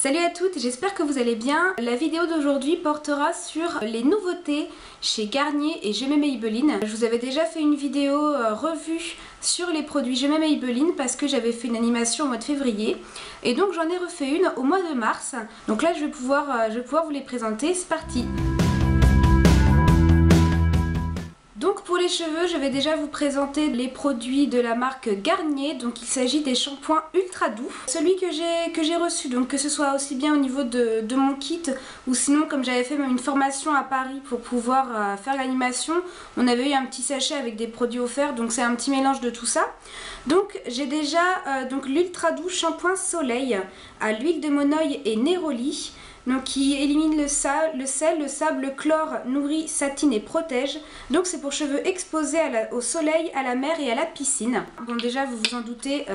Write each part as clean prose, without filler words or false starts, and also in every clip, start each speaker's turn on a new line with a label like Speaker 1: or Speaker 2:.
Speaker 1: Salut à toutes, j'espère que vous allez bien. La vidéo d'aujourd'hui portera sur les nouveautés chez Garnier et Je m'aime Maybelline. Je vous avais déjà fait une vidéo revue sur les produits Je m'aime Maybelline parce que j'avais fait une animation au mois de février. Et donc j'en ai refait une au mois de mars. Donc là je vais pouvoir vous les présenter, c'est parti. Donc pour les cheveux, je vais déjà vous présenter les produits de la marque Garnier. Donc il s'agit des shampoings ultra doux. Celui que j'ai reçu, donc que ce soit aussi bien au niveau de mon kit ou sinon comme j'avais fait même une formation à Paris pour pouvoir faire l'animation, on avait eu un petit sachet avec des produits offerts, donc c'est un petit mélange de tout ça. Donc j'ai déjà l'ultra doux shampoing soleil à l'huile de monoï et néroli. Donc qui élimine le sel, le sable, le chlore, nourrit, satine et protège. Donc c'est pour cheveux exposés au soleil, à la mer et à la piscine. Bon déjà vous vous en doutez,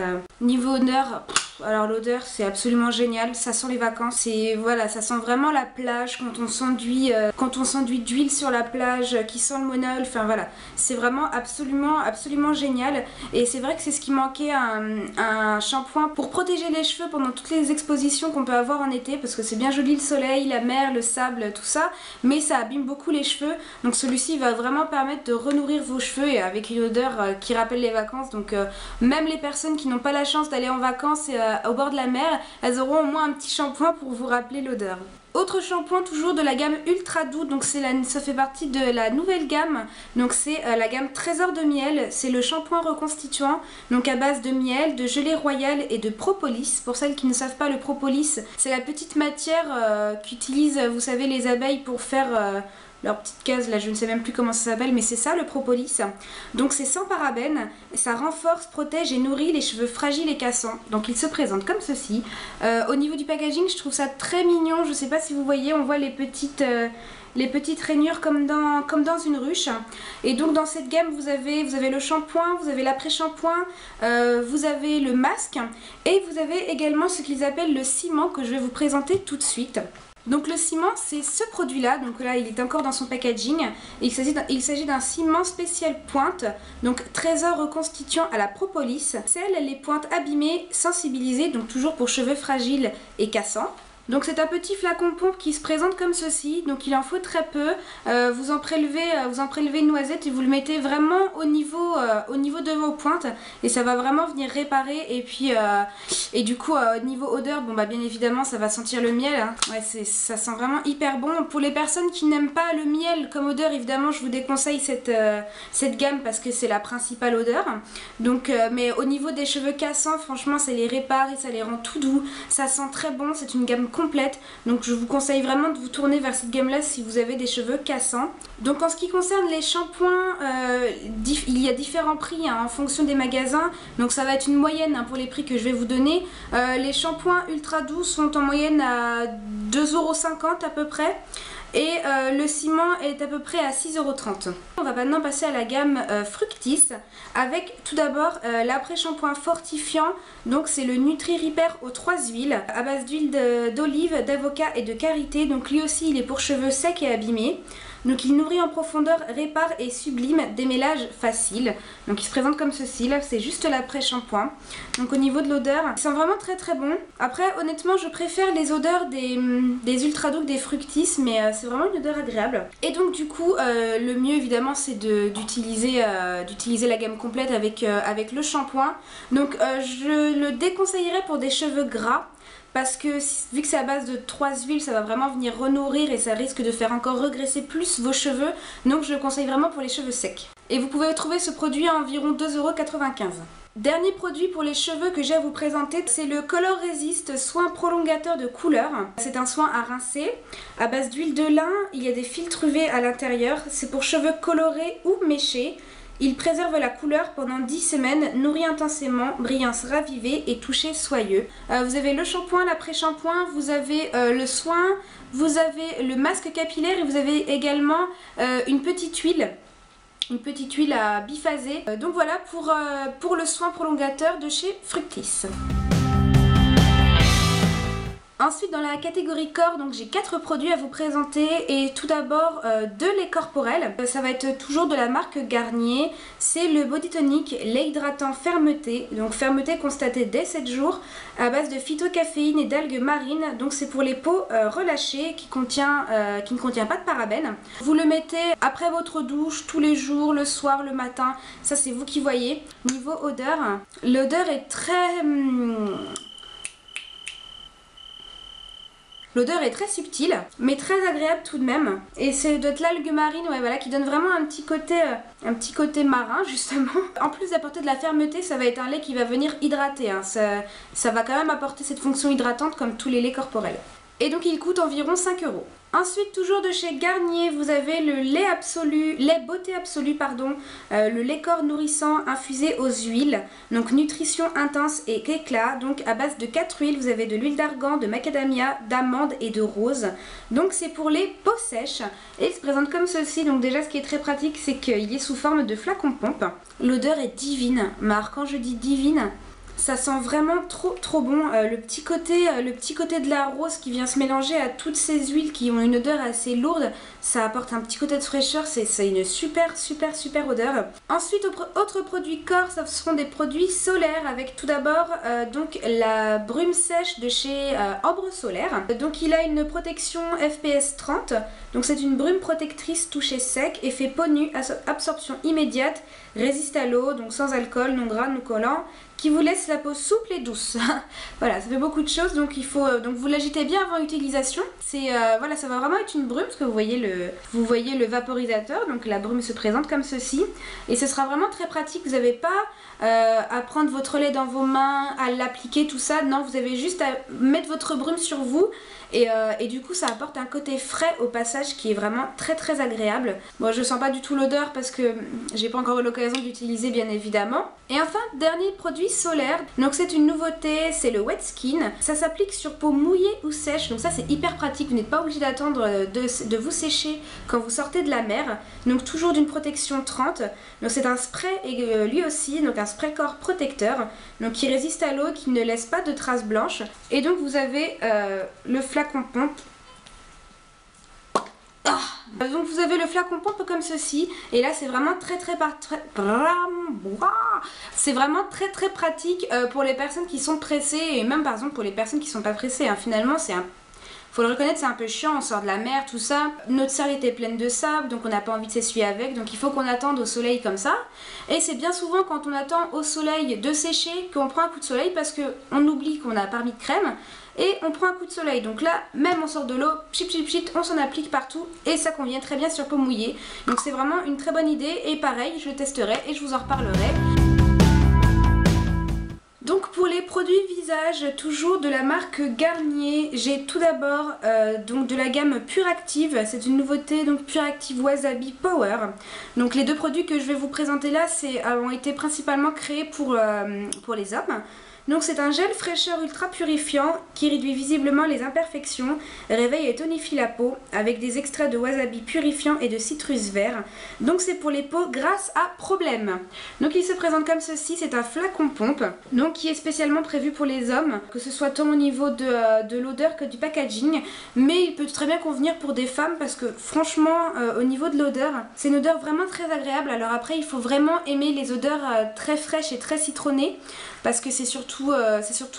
Speaker 1: niveau odeur, alors l'odeur c'est absolument génial, ça sent les vacances. Et voilà, ça sent vraiment la plage quand on s'enduit d'huile sur la plage, qui sent le monoï, enfin voilà. C'est vraiment absolument génial. Et c'est vrai que c'est ce qui manquait à un shampoing pour protéger les cheveux pendant toutes les expositions qu'on peut avoir en été, parce que c'est bien joli le soleil, la mer, le sable, tout ça, mais ça abîme beaucoup les cheveux. Donc celui-ci va vraiment permettre de renourrir vos cheveux et avec une odeur qui rappelle les vacances. Donc même les personnes qui n'ont pas la chance d'aller en vacances au bord de la mer, elles auront au moins un petit shampoing pour vous rappeler l'odeur. Autre shampoing toujours de la gamme ultra doux, donc ça fait partie de la nouvelle gamme, donc c'est la gamme Trésor de miel. C'est le shampoing reconstituant, donc à base de miel, de gelée royale et de propolis. Pour celles qui ne savent pas, le propolis c'est la petite matière qu'utilisent, vous savez, les abeilles pour faire leur petite case, là je ne sais même plus comment ça s'appelle, mais c'est ça le propolis. Donc c'est sans parabènes, ça renforce, protège et nourrit les cheveux fragiles et cassants. Donc il se présente comme ceci. Au niveau du packaging, je trouve ça très mignon. Je sais pas si vous voyez, on voit les petites rainures comme dans une ruche. Et donc dans cette gamme vous avez le shampoing, vous avez l'après-shampoing, vous avez le masque et vous avez également ce qu'ils appellent le ciment que je vais vous présenter tout de suite. Donc le ciment c'est ce produit là, donc là il est encore dans son packaging. Il s'agit d'un ciment spécial pointe, donc trésor reconstituant à la propolis, scelle les pointes abîmées, sensibilisées, donc toujours pour cheveux fragiles et cassants. Donc c'est un petit flacon pompe qui se présente comme ceci, donc il en faut très peu. Vous en prélevez une noisette et vous le mettez vraiment au niveau de vos pointes et ça va vraiment venir réparer. Et puis du coup niveau odeur, bon bah bien évidemment ça va sentir le miel, hein. Ouais, ça sent vraiment hyper bon. Pour les personnes qui n'aiment pas le miel comme odeur, évidemment je vous déconseille cette gamme parce que c'est la principale odeur. Donc mais au niveau des cheveux cassants, franchement ça les répare et ça les rend tout doux. Ça sent très bon, c'est une gamme complète, donc je vous conseille vraiment de vous tourner vers cette gamme là si vous avez des cheveux cassants. Donc en ce qui concerne les shampoings, il y a différents prix hein, en fonction des magasins, donc ça va être une moyenne hein, pour les prix que je vais vous donner. Les shampoings ultra doux sont en moyenne à 2,50 € à peu près. Et le ciment est à peu près à 6,30 €. On va maintenant passer à la gamme Fructis avec tout d'abord l'après-shampoing fortifiant. Donc c'est le Nutri Repair aux 3 huiles à base d'huile d'olive, d'avocat et de karité. Donc lui aussi il est pour cheveux secs et abîmés. Donc il nourrit en profondeur, répare et sublime, démêlage facile. Donc il se présente comme ceci, là c'est juste l'après-shampoing. Donc au niveau de l'odeur, il sent vraiment très très bon. Après honnêtement je préfère les odeurs des ultra doux que des Fructis, mais c'est vraiment une odeur agréable. Et donc du coup le mieux évidemment c'est d'utiliser la gamme complète avec le shampoing. Donc je le déconseillerais pour des cheveux gras, parce que vu que c'est à base de 3 huiles, ça va vraiment venir renourrir et ça risque de faire encore regresser plus vos cheveux. Donc je le conseille vraiment pour les cheveux secs. Et vous pouvez trouver ce produit à environ 2,95 €. Dernier produit pour les cheveux que j'ai à vous présenter, c'est le Color Resist soin prolongateur de couleur. C'est un soin à rincer à base d'huile de lin, il y a des filtres UV à l'intérieur. C'est pour cheveux colorés ou méchés. Il préserve la couleur pendant 10 semaines, nourrit intensément, brillance ravivée et toucher soyeux. Vous avez le shampoing, l'après-shampoing, vous avez le soin, vous avez le masque capillaire et vous avez également une petite huile à biphaser. Donc voilà pour le soin prolongateur de chez Fructis. Ensuite dans la catégorie corps, donc j'ai 4 produits à vous présenter et tout d'abord de lait corporel. Ça va être toujours de la marque Garnier, c'est le Body Tonic lait hydratant fermeté, donc fermeté constatée dès 7 jours à base de phytocaféine et d'algues marines, donc c'est pour les peaux relâchées qui ne contient pas de parabènes. Vous le mettez après votre douche tous les jours, le soir, le matin, ça c'est vous qui voyez. Niveau odeur, l'odeur est très... L'odeur est très subtile, mais très agréable tout de même. Et c'est de l'algue marine, ouais, voilà, qui donne vraiment un petit côté marin, justement. En plus d'apporter de la fermeté, ça va être un lait qui va venir hydrater. Hein. Ça va quand même apporter cette fonction hydratante comme tous les laits corporels. Et donc il coûte environ 5 €. Ensuite, toujours de chez Garnier, vous avez le lait beauté absolue, pardon, le lait corps nourrissant infusé aux huiles, donc nutrition intense et éclat, donc à base de 4 huiles, vous avez de l'huile d'argan, de macadamia, d'amande et de rose. Donc c'est pour les peaux sèches et il se présente comme ceci. Donc déjà ce qui est très pratique, c'est qu'il est sous forme de flacon pompe. L'odeur est divine, mais alors quand je dis divine, ça sent vraiment trop bon, le petit côté de la rose qui vient se mélanger à toutes ces huiles qui ont une odeur assez lourde, ça apporte un petit côté de fraîcheur, c'est une super odeur. Ensuite, autre produit corps, ça seront des produits solaires avec tout d'abord donc la brume sèche de chez Ambre Solaire. Donc il a une protection FPS 30, donc c'est une brume protectrice toucher sec, effet peau nue, absorption immédiate, résiste à l'eau, donc sans alcool, non gras, non collant, qui vous laisse la peau souple et douce. Voilà, ça fait beaucoup de choses, donc il faut donc vous l'agitez bien avant utilisation. C'est voilà, ça va vraiment être une brume parce que vous voyez le vaporisateur, donc la brume se présente comme ceci et ce sera vraiment très pratique. Vous n'avez pas à prendre votre lait dans vos mains, à l'appliquer, tout ça. Non, vous avez juste à mettre votre brume sur vous et du coup ça apporte un côté frais au passage qui est vraiment très agréable. Bon, je sens pas du tout l'odeur parce que j'ai pas encore eu l'occasion d'utiliser bien évidemment. Et enfin, dernier produit solaire, donc c'est une nouveauté, c'est le Wet Skin. Ça s'applique sur peau mouillée ou sèche, donc ça c'est hyper pratique, vous n'êtes pas obligé d'attendre de vous sécher quand vous sortez de la mer. Donc toujours d'une protection 30, donc c'est un spray et lui aussi, donc un spray corps protecteur, donc qui résiste à l'eau, qui ne laisse pas de traces blanches. Et donc vous avez le flacon pompe. Donc vous avez le flacon pompe comme ceci et là c'est vraiment c'est vraiment très pratique pour les personnes qui sont pressées et même par exemple pour les personnes qui sont pas pressées, hein. Finalement faut le reconnaître, c'est un peu chiant, on sort de la mer, tout ça. Notre serviette est pleine de sable, donc on n'a pas envie de s'essuyer avec, donc il faut qu'on attende au soleil comme ça. Et c'est bien souvent quand on attend au soleil de sécher qu'on prend un coup de soleil parce qu'on oublie qu'on a pas mis de crème et on prend un coup de soleil. Donc là, même on sort de l'eau, pchit, on s'en applique partout et ça convient très bien sur peau mouillée. Donc c'est vraiment une très bonne idée et pareil, je le testerai et je vous en reparlerai. Donc pour les produits visage, toujours de la marque Garnier, j'ai tout d'abord donc de la gamme Pure Active, c'est une nouveauté, donc Pure Active Wasabi Power. Donc les deux produits que je vais vous présenter là ont été principalement créés pour les hommes. Donc c'est un gel fraîcheur ultra purifiant qui réduit visiblement les imperfections, réveille et tonifie la peau avec des extraits de wasabi purifiant et de citrus vert. Donc c'est pour les peaux grasses à problème. Donc il se présente comme ceci, c'est un flacon pompe, donc qui est spécialement prévu pour les hommes, que ce soit tant au niveau de l'odeur que du packaging, mais il peut très bien convenir pour des femmes parce que franchement au niveau de l'odeur, c'est une odeur vraiment très agréable. Alors après il faut vraiment aimer les odeurs très fraîches et très citronnées parce que c'est surtout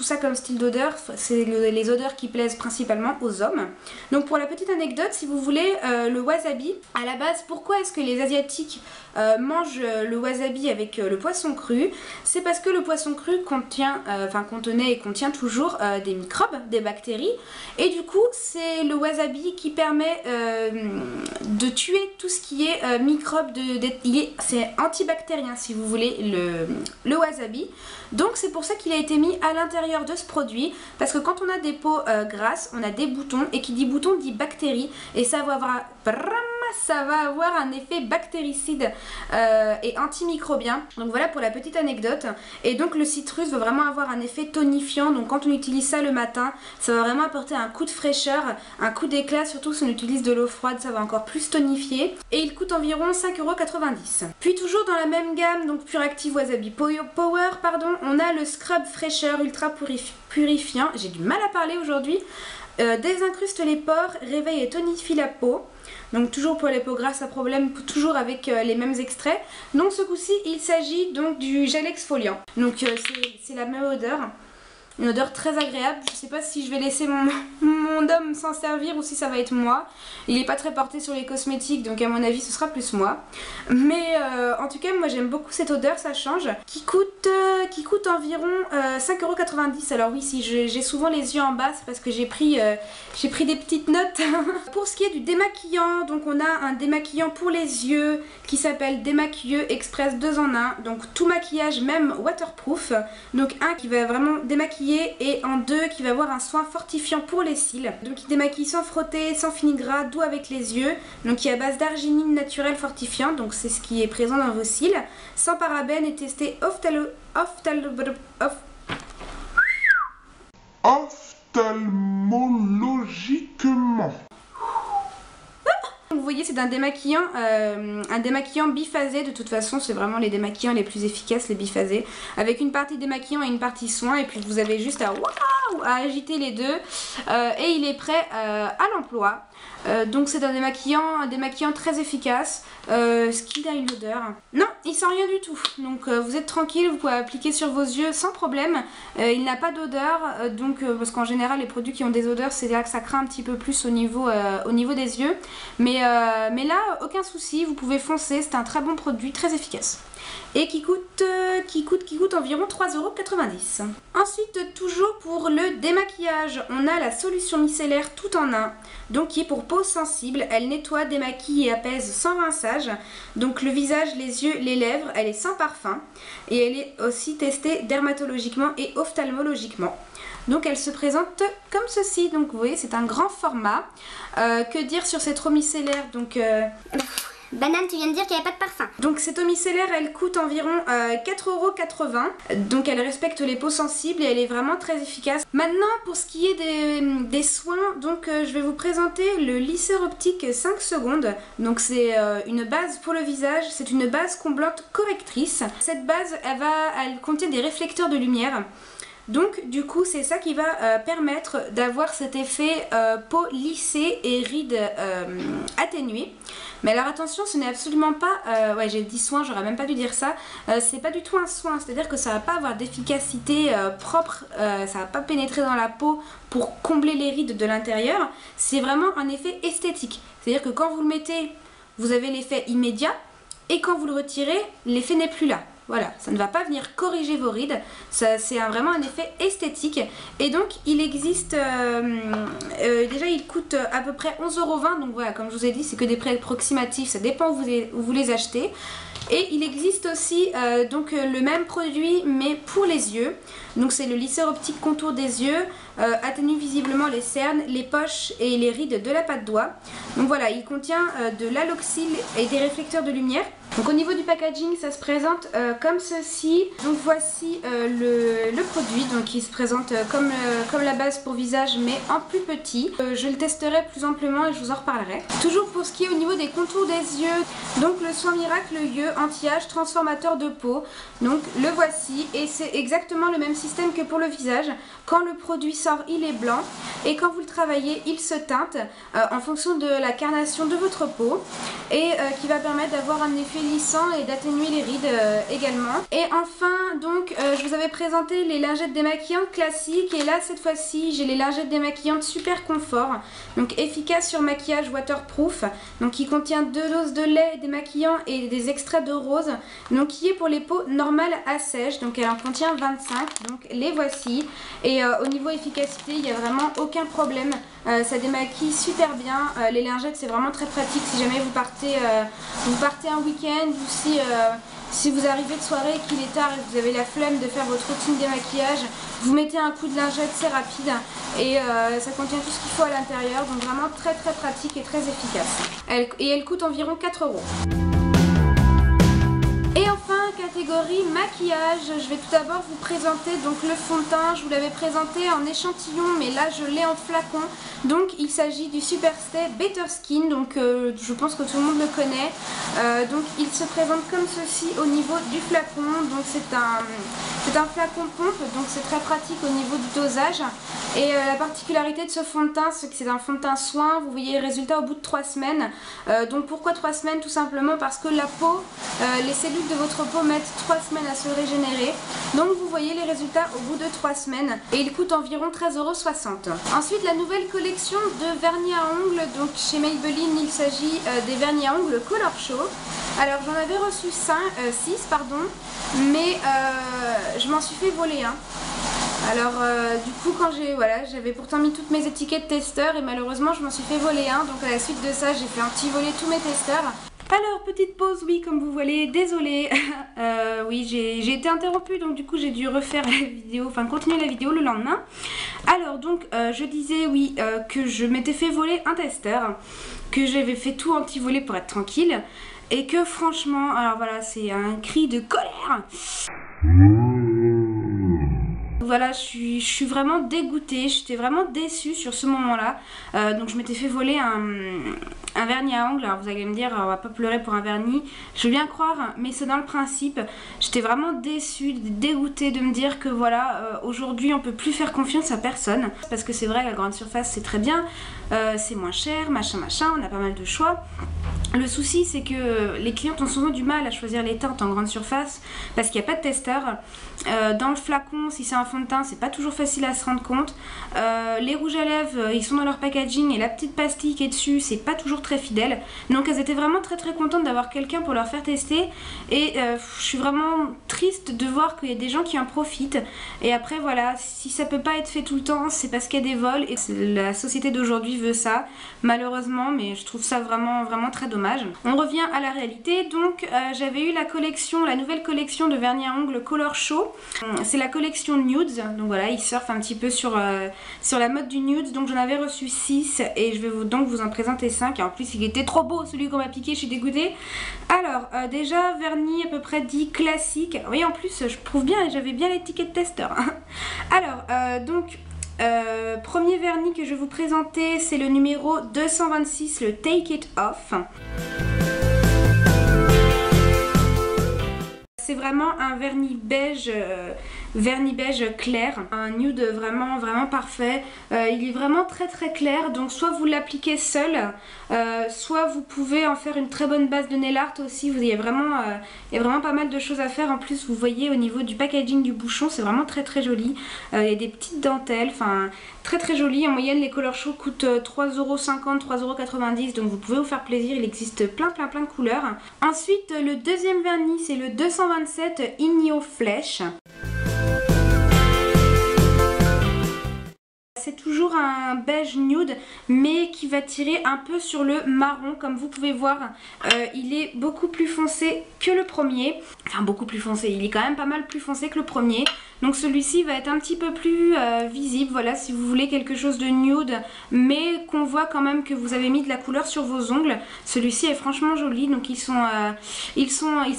Speaker 1: ça comme style d'odeur, c'est les odeurs qui plaisent principalement aux hommes. Donc pour la petite anecdote, si vous voulez, le wasabi, à la base, pourquoi est-ce que les asiatiques mangent le wasabi avec le poisson cru? C'est parce que le poisson cru contenait et contient toujours des microbes, des bactéries, et du coup c'est le wasabi qui permet de tuer tout ce qui est microbes, c'est antibactérien si vous voulez le wasabi. Donc c'est pour ça qu'il a été mis à l'intérieur de ce produit, parce que quand on a des peaux grasses, on a des boutons, et qui dit bouton dit bactéries, et ça va avoir ça va avoir un effet bactéricide et antimicrobien. Donc voilà pour la petite anecdote. Et donc le citrus va vraiment avoir un effet tonifiant, donc quand on utilise ça le matin, ça va vraiment apporter un coup de fraîcheur, un coup d'éclat, surtout si on utilise de l'eau froide, ça va encore plus tonifier. Et il coûte environ 5,90 €. Puis toujours dans la même gamme, donc Pure Active Wasabi Power, pardon, on a le scrub fraîcheur ultra purifiant, j'ai du mal à parler aujourd'hui, désincruste les pores, réveille et tonifie la peau. Donc toujours pour les peaux grasses à problème, toujours avec les mêmes extraits. Donc ce coup-ci, il s'agit donc du gel exfoliant. Donc c'est la même odeur. Une odeur très agréable. Je sais pas si je vais laisser mon homme s'en servir ou si ça va être moi. Il n'est pas très porté sur les cosmétiques, donc à mon avis ce sera plus moi. Mais en tout cas moi j'aime beaucoup cette odeur, ça change. Qui coûte environ 5,90 €. Alors oui, si j'ai souvent les yeux en bas, c'est parce que j'ai pris des petites notes. Pour ce qui est du démaquillant, donc on a un démaquillant pour les yeux qui s'appelle Démaquilleux Express 2 en 1. Donc tout maquillage, même waterproof. Donc un qui va vraiment démaquiller et en deux qui va avoir un soin fortifiant pour les cils. Donc il démaquille sans frotter, sans fini-gras, doux avec les yeux. Donc il est à base d'arginine naturelle fortifiante, donc c'est ce qui est présent dans vos cils. Sans parabènes et testé
Speaker 2: ophtalmologiquement.
Speaker 1: Vous voyez, c'est un démaquillant biphasé. De toute façon, c'est vraiment les démaquillants les plus efficaces, les biphasés, avec une partie démaquillant et une partie soin. Et puis vous avez juste à agiter les deux et il est prêt à l'emploi. Donc c'est un démaquillant très efficace. Ce qu'il a une odeur? Non, il sent rien du tout. Donc vous êtes tranquille, vous pouvez appliquer sur vos yeux sans problème. Il n'a pas d'odeur, parce qu'en général les produits qui ont des odeurs, c'est là que ça craint un petit peu plus au niveau des yeux. Mais là, aucun souci, vous pouvez foncer. C'est un très bon produit, très efficace. Et qui coûte environ 3,90 €. Ensuite, toujours pour le démaquillage, on a la solution micellaire tout en un, donc qui est pour peau sensible. Elle nettoie, démaquille et apaise sans rinçage. Donc le visage, les yeux, les lèvres, elle est sans parfum. Et elle est aussi testée dermatologiquement et ophtalmologiquement. Donc elle se présente comme ceci. Donc vous voyez, c'est un grand format. Que dire sur cette eau micellaire? Donc
Speaker 3: Banane, tu viens de dire qu'il n'y avait pas de parfum.
Speaker 1: Donc cette eau micellaire, elle coûte environ 4,80 €. Donc elle respecte les peaux sensibles et elle est vraiment très efficace. Maintenant, pour ce qui est des soins, donc je vais vous présenter le lisseur optique 5 secondes. Donc c'est une base pour le visage. C'est une base comblante correctrice. Cette base, elle contient des réflecteurs de lumière. Donc du coup c'est ça qui va permettre d'avoir cet effet peau lissée et rides atténuées. Mais alors attention, ce n'est absolument pas, ouais j'ai dit soin, j'aurais même pas dû dire ça, c'est pas du tout un soin, c'est-à-dire que ça va pas avoir d'efficacité propre, ça va pas pénétrer dans la peau pour combler les rides de l'intérieur, c'est vraiment un effet esthétique. C'est-à-dire que quand vous le mettez, vous avez l'effet immédiat et quand vous le retirez, l'effet n'est plus là. Voilà, ça ne va pas venir corriger vos rides, c'est vraiment un effet esthétique. Et donc il existe, déjà il coûte à peu près 11,20 €, donc voilà, comme je vous ai dit, c'est que des prix approximatifs, ça dépend où vous les achetez. Et il existe aussi donc le même produit mais pour les yeux. Donc c'est le lisseur optique contour des yeux, atténue visiblement les cernes, les poches et les rides de la patte doigt. Donc voilà, il contient de l'aloxyl et des réflecteurs de lumière. Donc au niveau du packaging, ça se présente comme ceci. Donc voici le produit, donc il se présente comme la base pour visage mais en plus petit. Je le testerai plus amplement et je vous en reparlerai. Toujours pour ce qui est au niveau des contours des yeux, donc le soin miracle yeux anti-âge transformateur de peau. Donc le voici et c'est exactement le même système que pour le visage. Quand le produit sort, il est blanc et quand vous le travaillez, il se teinte en fonction de la carnation de votre peau et qui va permettre d'avoir un effet lissant et d'atténuer les rides également. Et enfin, donc je vous avais présenté les lingettes démaquillantes classiques et là cette fois-ci j'ai les lingettes démaquillantes super confort, donc efficace sur maquillage waterproof, donc qui contient 2 doses de lait démaquillant et des extraits de rose, donc qui est pour les peaux normales à sèche, donc elle en contient 25, donc les voici. Et au niveau efficacité, il n'y a vraiment aucun problème, ça démaquille super bien. Les lingettes c'est vraiment très pratique si jamais vous partez un week-end ou si Si vous arrivez de soirée et qu'il est tard et que vous avez la flemme de faire votre routine démaquillage, vous mettez un coup de lingette, c'est rapide et ça contient tout ce qu'il faut à l'intérieur, donc vraiment très pratique et très efficace. Elle coûte environ 4 €. Et enfin, catégorie maquillage, je vais tout d'abord vous présenter donc le fond de teint. Je vous l'avais présenté en échantillon, mais là je l'ai en flacon. Donc il s'agit du Superstay Better Skin, donc je pense que tout le monde le connaît. Donc il se présente comme ceci au niveau du flacon. Donc c'est un flacon pompe, donc c'est très pratique au niveau du dosage. Et la particularité de ce fond de teint, c'est que c'est un fond de teint soin. Vous voyez le résultat au bout de 3 semaines. Donc pourquoi 3 semaines? Tout simplement parce que la peau, les cellules de votre peau mettent 3 semaines à se régénérer. Donc vous voyez les résultats au bout de 3 semaines. Et il coûte environ 13,60 €. Ensuite, la nouvelle collection de vernis à ongles. Donc chez Maybelline, il s'agit des vernis à ongles Color Show. Alors j'en avais reçu 6, mais je m'en suis fait voler un. Alors du coup quand j'avais pourtant mis toutes mes étiquettes testeurs et malheureusement je m'en suis fait voler un. Donc à la suite de ça j'ai fait un petit voler tous mes testeurs. Alors petite pause, oui, comme vous voyez, désolée, oui j'ai été interrompue, donc du coup j'ai dû refaire la vidéo, enfin continuer la vidéo le lendemain. Alors donc je disais oui que je m'étais fait voler un testeur, que j'avais fait tout anti-voler pour être tranquille, et que franchement, alors voilà, c'est un cri de colère. Voilà, je suis vraiment dégoûtée, j'étais vraiment déçue sur ce moment-là. Donc je m'étais fait voler un vernis à ongles. Alors vous allez me dire, on va pas pleurer pour un vernis. Je veux bien croire, mais c'est dans le principe. J'étais vraiment déçue, dégoûtée de me dire que voilà, aujourd'hui on peut plus faire confiance à personne. Parce que c'est vrai, la grande surface c'est très bien, c'est moins cher, machin, on a pas mal de choix. Le souci c'est que les clientes ont souvent du mal à choisir les teintes en grande surface parce qu'il n'y a pas de testeur. Dans le flacon, si c'est un fond de teint, c'est pas toujours facile à se rendre compte. Les rouges à lèvres, ils sont dans leur packaging et la petite pastille qui est dessus, c'est pas toujours très fidèle. Donc elles étaient vraiment très contentes d'avoir quelqu'un pour leur faire tester. Et je suis vraiment triste de voir qu'il y a des gens qui en profitent. Et après voilà, si ça peut pas être fait tout le temps, c'est parce qu'il y a des vols et la société d'aujourd'hui veut ça, malheureusement, mais je trouve ça vraiment très dommage. On revient à la réalité. Donc j'avais eu la nouvelle collection de vernis à ongles Color Show. C'est la collection Nudes, donc voilà, ils surfent un petit peu sur la mode du nude. Donc j'en avais reçu 6 et je vais donc vous en présenter 5. Et en plus il était trop beau celui qu'on m'a piqué, je suis dégoûtée. Alors déjà vernis à peu près dit classique. Oui, en plus je prouve bien, j'avais bien l'étiquette testeur. Alors premier vernis que je vais vous présenter, c'est le numéro 226, le Take It Off. C'est vraiment un vernis beige clair, un nude vraiment parfait. Il est vraiment très clair, donc soit vous l'appliquez seul, soit vous pouvez en faire une très bonne base de nail art aussi. Il y a vraiment pas mal de choses à faire. En plus vous voyez au niveau du packaging du bouchon, c'est vraiment très joli. Il y a des petites dentelles, enfin très joli. En moyenne les Color Show coûtent 3,50 €, 3,90 €, donc vous pouvez vous faire plaisir. Il existe plein de couleurs. Ensuite le deuxième vernis, c'est le 227 Inyo Flesh. C'est toujours un beige nude mais qui va tirer un peu sur le marron. Comme vous pouvez voir, il est beaucoup plus foncé que le premier. Enfin beaucoup plus foncé, il est quand même pas mal plus foncé que le premier. Donc celui-ci va être un petit peu plus visible. Voilà, si vous voulez quelque chose de nude mais qu'on voit quand même que vous avez mis de la couleur sur vos ongles, celui-ci est franchement joli. Donc ils sont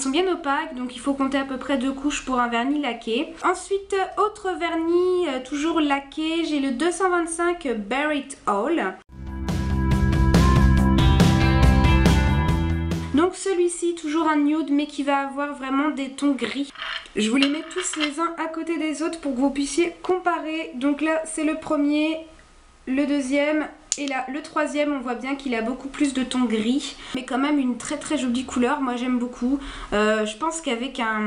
Speaker 1: bien opaques, donc il faut compter à peu près 2 couches pour un vernis laqué. Ensuite autre vernis toujours laqué, j'ai le 225 Bear It All. Donc celui-ci toujours un nude mais qui va avoir vraiment des tons gris. Je vous les mets tous les uns à côté des autres pour que vous puissiez comparer. Donc là c'est le premier, le deuxième et là le troisième. On voit bien qu'il a beaucoup plus de tons gris mais quand même une très jolie couleur. Moi j'aime beaucoup. Je pense qu'avec un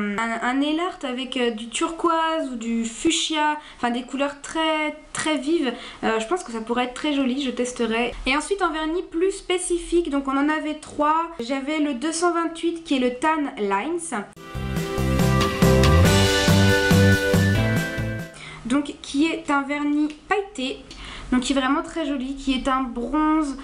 Speaker 1: nail art avec du turquoise ou du fuchsia, enfin des couleurs très vives, je pense que ça pourrait être très joli. Je testerai. Et ensuite en vernis plus spécifique, donc on en avait 3. J'avais le 228 qui est le Tan Lines, donc qui est un vernis pailleté, donc qui est vraiment très joli, qui est un bronze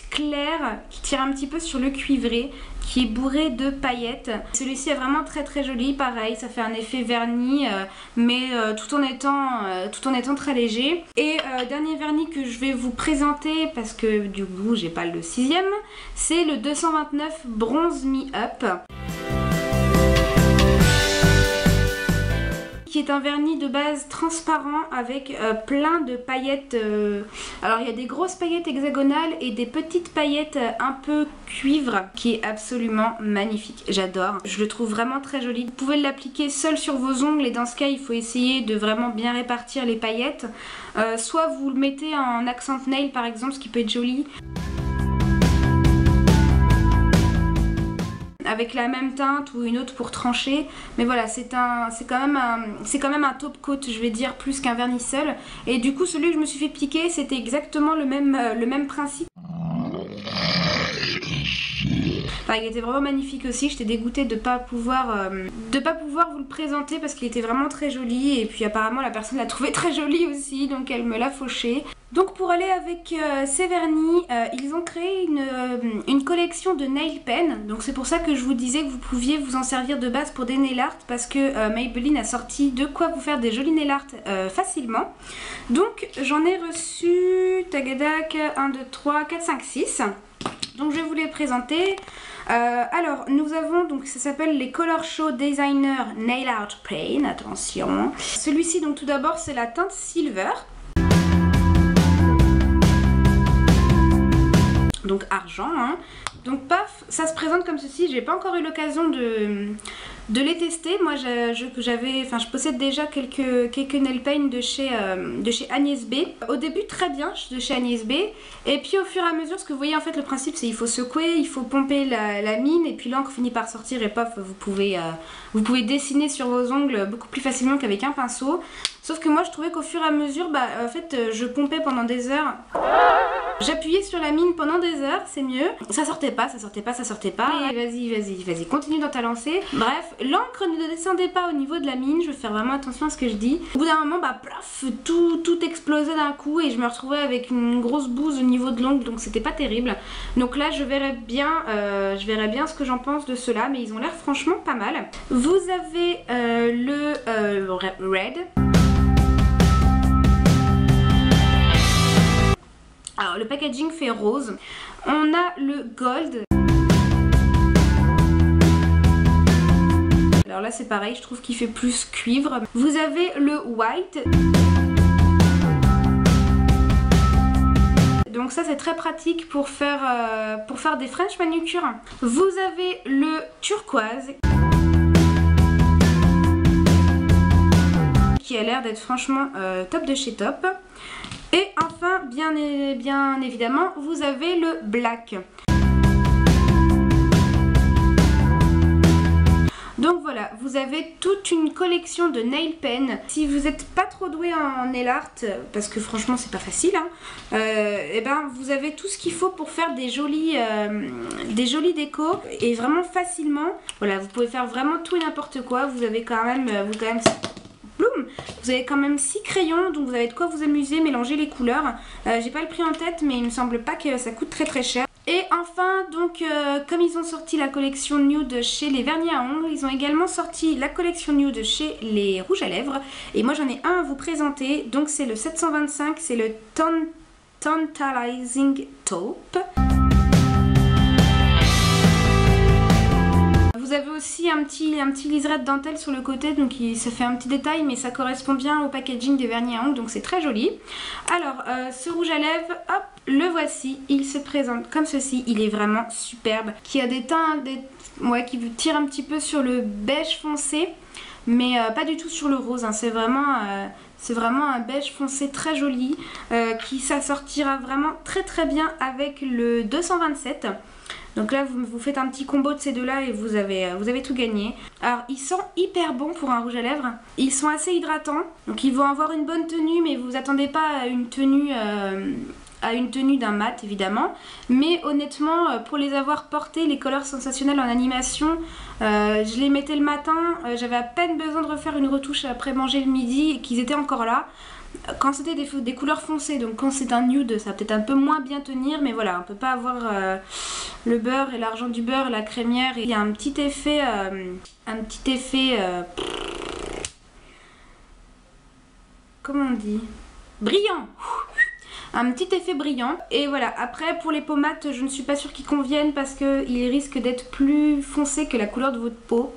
Speaker 1: clair qui tire un petit peu sur le cuivré, qui est bourré de paillettes. Celui-ci est vraiment très joli, pareil, ça fait un effet vernis mais tout en étant très léger. Et dernier vernis que je vais vous présenter parce que du coup j'ai pas le 6e, c'est le 229 Bronze Me Up, qui est un vernis de base transparent avec plein de paillettes. Alors il y a des grosses paillettes hexagonales et des petites paillettes un peu cuivre, qui est absolument magnifique. J'adore, je le trouve vraiment très joli. Vous pouvez l'appliquer seul sur vos ongles et dans ce cas il faut essayer de vraiment bien répartir les paillettes. Soit vous le mettez en accent nail par exemple, ce qui peut être joli, avec la même teinte ou une autre pour trancher, mais voilà, c'est quand même un top coat, je vais dire, plus qu'un vernis seul. Et du coup celui que je me suis fait piquer, c'était exactement le même principe. Enfin, il était vraiment magnifique aussi. J'étais dégoûtée de pas pouvoir vous le présenter parce qu'il était vraiment très joli, et puis apparemment la personne l'a trouvé très joli aussi, donc elle me l'a fauché. Donc pour aller avec ces vernis, ils ont créé une collection de nail pen. Donc c'est pour ça que je vous disais que vous pouviez vous en servir de base pour des nail art, parce que Maybelline a sorti de quoi vous faire des jolis nail art facilement. Donc j'en ai reçu tagadac 1, 2, 3, 4, 5, 6. Donc je vais vous les présenter. Alors nous avons, donc ça s'appelle les Color Show Designer Nail Art Pen, attention. Celui-ci donc tout d'abord c'est la teinte Silver. Donc argent, hein. Donc paf, ça se présente comme ceci. J'ai pas encore eu l'occasion de les tester. Moi je possède déjà quelques nail paint de chez Agnès B. Au début très bien de chez Agnès B, et puis au fur et à mesure, ce que vous voyez en fait, le principe c'est il faut secouer, il faut pomper la mine, et puis l'encre finit par sortir, et paf, vous pouvez dessiner sur vos ongles beaucoup plus facilement qu'avec un pinceau. Sauf que moi je trouvais qu'au fur et à mesure, en fait je pompais pendant des heures, j'appuyais sur la mine pendant des heures, c'est mieux. Ça sortait pas. Et vas-y, continue dans ta lancée. Bref, l'encre ne descendait pas au niveau de la mine, je vais faire vraiment attention à ce que je dis. Au bout d'un moment, plaf, tout explosait d'un coup, et je me retrouvais avec une grosse bouse au niveau de l'ongle, donc c'était pas terrible. Donc là je verrai bien ce que j'en pense de ceux-là, mais ils ont l'air franchement pas mal. Vous avez le Red. Alors le packaging fait rose. On a le Gold. Alors là c'est pareil, je trouve qu'il fait plus cuivre. Vous avez le White. Donc ça c'est très pratique pour faire des French manucure. Vous avez le Turquoise, qui a l'air d'être franchement top de chez top. Et enfin, bien évidemment, vous avez le Black. Donc voilà, vous avez toute une collection de nail pen. Si vous n'êtes pas trop doué en nail art, parce que franchement c'est pas facile, hein, et ben vous avez tout ce qu'il faut pour faire des jolis décos, et vraiment facilement. Voilà, vous pouvez faire vraiment tout et n'importe quoi. Vous avez quand même vous avez quand même 6 crayons, donc vous avez de quoi vous amuser, mélanger les couleurs. J'ai pas le prix en tête, mais il me semble pas que ça coûte très cher. Et enfin, donc comme ils ont sorti la collection nude chez les vernis à ongles, ils ont également sorti la collection nude chez les rouges à lèvres. Et moi j'en ai un à vous présenter, donc c'est le 725, c'est le Tantalizing Taupe. Vous avez aussi un petit liseré de dentelle sur le côté, donc ça fait un petit détail, mais ça correspond bien au packaging des vernis à ongles, donc c'est très joli. Alors ce rouge à lèvres, hop, le voici, il se présente comme ceci, il est vraiment superbe, qui a des teintes, qui tire un petit peu sur le beige foncé, mais pas du tout sur le rose, hein. C'est vraiment un beige foncé très joli, qui s'assortira vraiment très bien avec le 227. Donc là vous faites un petit combo de ces deux là et vous avez tout gagné. Alors ils sont hyper bons pour un rouge à lèvres. Ils sont assez hydratants, donc ils vont avoir une bonne tenue, mais vous attendez pas à une tenue à une tenue d'un mat évidemment, mais honnêtement pour les avoir portés, les colors sensationnels en animation, je les mettais le matin, j'avais à peine besoin de refaire une retouche après manger le midi et qu'ils étaient encore là. Quand c'était des couleurs foncées, donc quand c'est un nude, ça va peut-être un peu moins bien tenir, mais voilà, on peut pas avoir le beurre et l'argent du beurre, la crémière, et il y a un petit effet, comment on dit, brillant. Un petit effet brillant. Et voilà, après pour les pommades, je ne suis pas sûre qu'ils conviennent parce qu'ils risquent d'être plus foncés que la couleur de votre peau.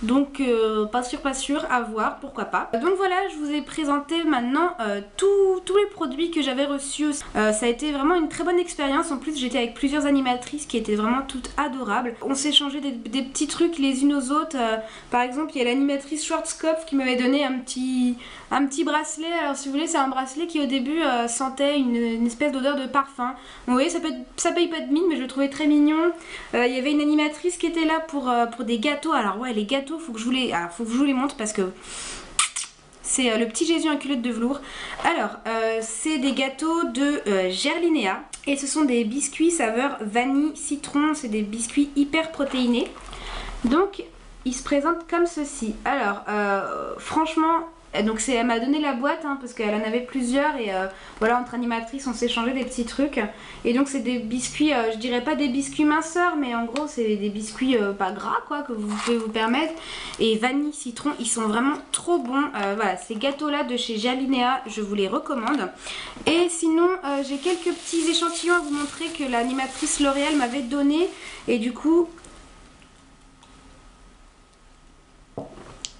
Speaker 1: Donc pas sûr, à voir, pourquoi pas. Donc voilà, je vous ai présenté maintenant tous les produits que j'avais reçus. Ça a été vraiment une très bonne expérience. En plus j'étais avec plusieurs animatrices qui étaient vraiment toutes adorables. On s'est échangé des petits trucs les unes aux autres. Par exemple il y a l'animatrice Schwarzkopf qui m'avait donné un petit bracelet. Alors si vous voulez, c'est un bracelet qui au début sentait une espèce d'odeur de parfum. Vous voyez, ça paye pas de mine, mais je le trouvais très mignon. Il y avait une animatrice qui était là pour des gâteaux. Alors ouais, les gâteaux, faut que je vous les montre parce que c'est le petit Jésus en culotte de velours. Alors c'est des gâteaux de Gerlinéa et ce sont des biscuits saveur vanille citron. C'est des biscuits hyper protéinés. Donc ils se présentent comme ceci. Alors franchement, donc elle m'a donné la boîte hein, parce qu'elle en avait plusieurs et voilà, entre animatrices on s'est échangé des petits trucs. Et donc c'est des biscuits, je dirais pas des biscuits minceurs, mais en gros c'est des biscuits pas gras quoi, que vous pouvez vous permettre. Et vanille citron, ils sont vraiment trop bons. Voilà, ces gâteaux là de chez Gerlinéa, je vous les recommande. Et sinon j'ai quelques petits échantillons à vous montrer que l'animatrice L'Oréal m'avait donné. Et du coup...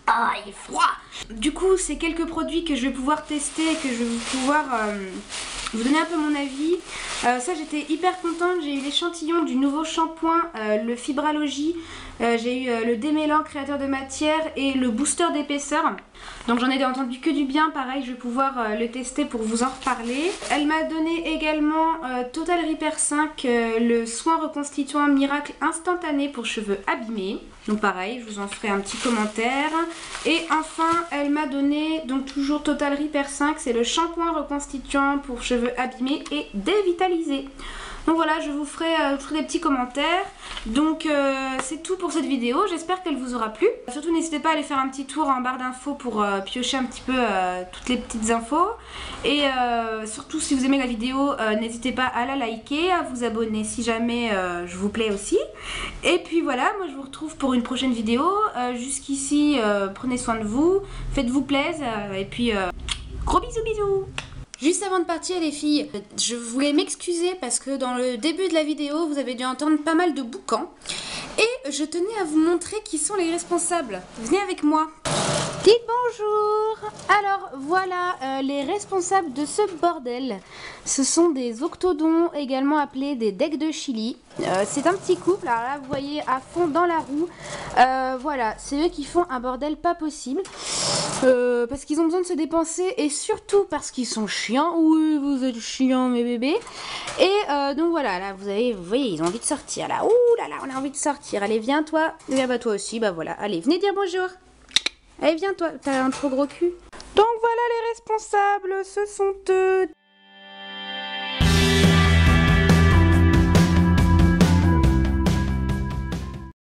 Speaker 1: Ah, il est froid! Du coup, c'est quelques produits que je vais pouvoir tester et que je vais pouvoir vous donner un peu mon avis. Ça, j'étais hyper contente. J'ai eu l'échantillon du nouveau shampoing, le Fibralogie. J'ai eu le démêlant créateur de matière et le booster d'épaisseur. Donc j'en ai entendu que du bien, pareil, je vais pouvoir le tester pour vous en reparler. Elle m'a donné également Total Repair 5, le soin reconstituant miracle instantané pour cheveux abîmés. Donc pareil, je vous en ferai un petit commentaire. Et enfin, elle m'a donné, donc toujours Total Repair 5, c'est le shampoing reconstituant pour cheveux abîmés et dévitalisés. Donc voilà, je vous ferai des petits commentaires. Donc c'est tout pour cette vidéo, j'espère qu'elle vous aura plu. Surtout n'hésitez pas à aller faire un petit tour en barre d'infos pour piocher un petit peu toutes les petites infos. Et surtout si vous aimez la vidéo, n'hésitez pas à la liker, à vous abonner si jamais je vous plais aussi. Et puis voilà, moi je vous retrouve pour une prochaine vidéo. Jusqu'ici, prenez soin de vous, faites-vous plaisir et puis gros bisous bisous. Juste avant de partir les filles, je voulais m'excuser parce que dans le début de la vidéo, vous avez dû entendre pas mal de boucans. Et je tenais à vous montrer qui sont les responsables. Venez avec moi. Dites bonjour. Alors voilà les responsables de ce bordel. Ce sont des octodons, également appelés des decks de Chili. C'est un petit couple, alors là vous voyez à fond dans la roue. Voilà, c'est eux qui font un bordel pas possible. Parce qu'ils ont besoin de se dépenser et surtout parce qu'ils sont chiants. Oui, vous êtes chiants mes bébés. Et donc voilà, là vous voyez, ils ont envie de sortir là. Ouh là là, on a envie de sortir. Allez, viens toi. Viens bah toi aussi, bah voilà. Allez, venez dire bonjour. Allez, viens toi, t'as un trop gros cul. Donc voilà les responsables, ce sont eux.